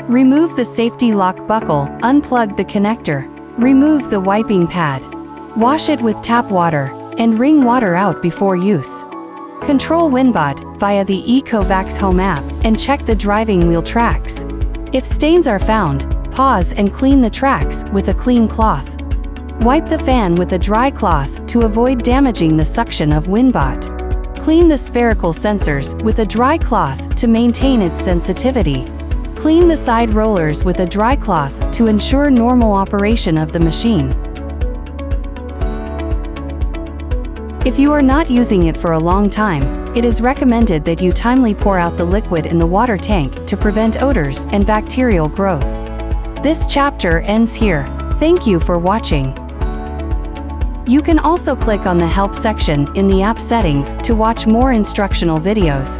Remove the safety lock buckle, unplug the connector. Remove the wiping pad. Wash it with tap water, and wring water out before use. Control WINBOT via the ECOVACS Home app, and check the driving wheel tracks. If stains are found, pause and clean the tracks with a clean cloth. Wipe the fan with a dry cloth to avoid damaging the suction of WINBOT. Clean the spherical sensors with a dry cloth to maintain its sensitivity. Clean the side rollers with a dry cloth to ensure normal operation of the machine. If you are not using it for a long time, it is recommended that you timely pour out the liquid in the water tank to prevent odors and bacterial growth. This chapter ends here. Thank you for watching. You can also click on the Help section in the app settings to watch more instructional videos.